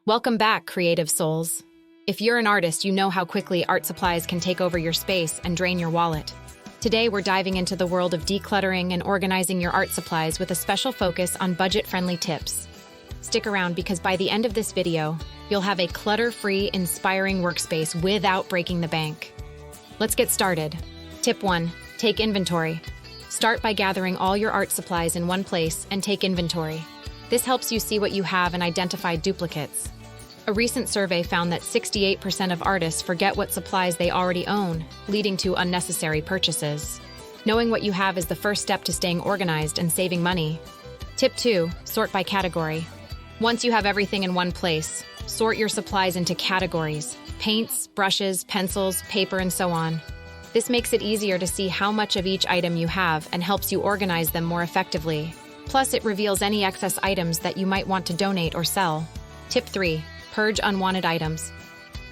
Welcome back, creative souls. If you're an artist, you know how quickly art supplies can take over your space and drain your wallet. Today, we're diving into the world of decluttering and organizing your art supplies with a special focus on budget-friendly tips. Stick around because by the end of this video, you'll have a clutter-free, inspiring workspace without breaking the bank. Let's get started. Tip 1. Take inventory. Start by gathering all your art supplies in one place and take inventory. This helps you see what you have and identify duplicates. A recent survey found that 68% of artists forget what supplies they already own, leading to unnecessary purchases. Knowing what you have is the first step to staying organized and saving money. Tip 2. Sort by category. Once you have everything in one place, sort your supplies into categories: paints, brushes, pencils, paper, and so on. This makes it easier to see how much of each item you have and helps you organize them more effectively. Plus, it reveals any excess items that you might want to donate or sell. Tip 3. Purge unwanted items.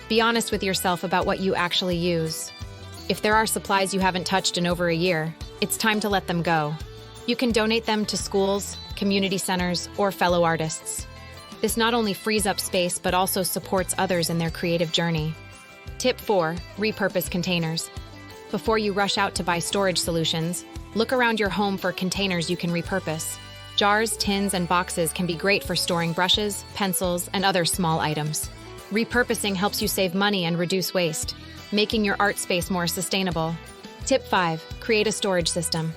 Be honest with yourself about what you actually use. If there are supplies you haven't touched in over a year, it's time to let them go. You can donate them to schools, community centers, or fellow artists. This not only frees up space, but also supports others in their creative journey. Tip 4. Repurpose containers. Before you rush out to buy storage solutions, look around your home for containers you can repurpose. Jars, tins, and boxes can be great for storing brushes, pencils, and other small items. Repurposing helps you save money and reduce waste, making your art space more sustainable. Tip 5. Create a storage system.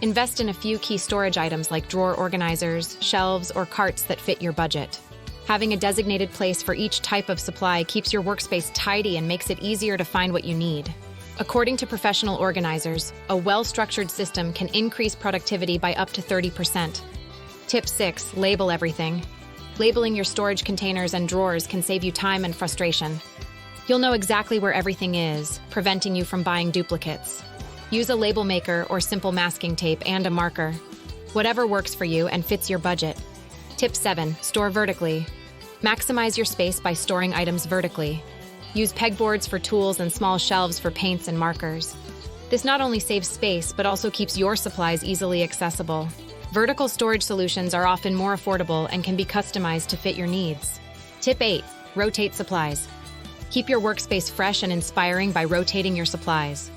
Invest in a few key storage items like drawer organizers, shelves, or carts that fit your budget. Having a designated place for each type of supply keeps your workspace tidy and makes it easier to find what you need. According to professional organizers, a well-structured system can increase productivity by up to 30%. Tip 6. Label everything. Labeling your storage containers and drawers can save you time and frustration. You'll know exactly where everything is, preventing you from buying duplicates. Use a label maker or simple masking tape and a marker. Whatever works for you and fits your budget. Tip 7. Store vertically. Maximize your space by storing items vertically. Use pegboards for tools and small shelves for paints and markers. This not only saves space, but also keeps your supplies easily accessible. Vertical storage solutions are often more affordable and can be customized to fit your needs. Tip 8. Rotate supplies. Keep your workspace fresh and inspiring by rotating your supplies.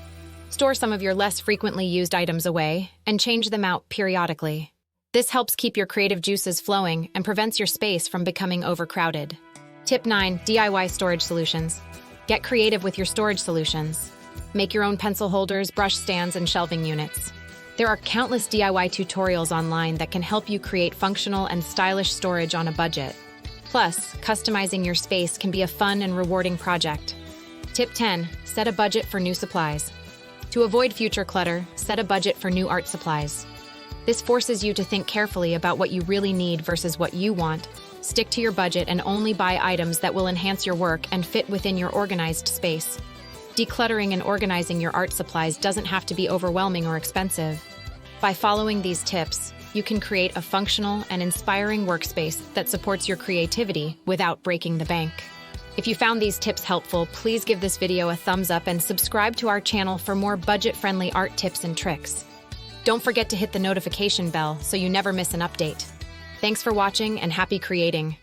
Store some of your less frequently used items away and change them out periodically. This helps keep your creative juices flowing and prevents your space from becoming overcrowded. Tip 9. DIY storage solutions. Get creative with your storage solutions. Make your own pencil holders, brush stands, and shelving units. There are countless DIY tutorials online that can help you create functional and stylish storage on a budget. Plus, customizing your space can be a fun and rewarding project. Tip 10. Set a budget for new supplies. To avoid future clutter, set a budget for new art supplies. This forces you to think carefully about what you really need versus what you want. Stick to your budget and only buy items that will enhance your work and fit within your organized space. Decluttering and organizing your art supplies doesn't have to be overwhelming or expensive. By following these tips, you can create a functional and inspiring workspace that supports your creativity without breaking the bank. If you found these tips helpful, please give this video a thumbs up and subscribe to our channel for more budget-friendly art tips and tricks. Don't forget to hit the notification bell so you never miss an update. Thanks for watching and happy creating.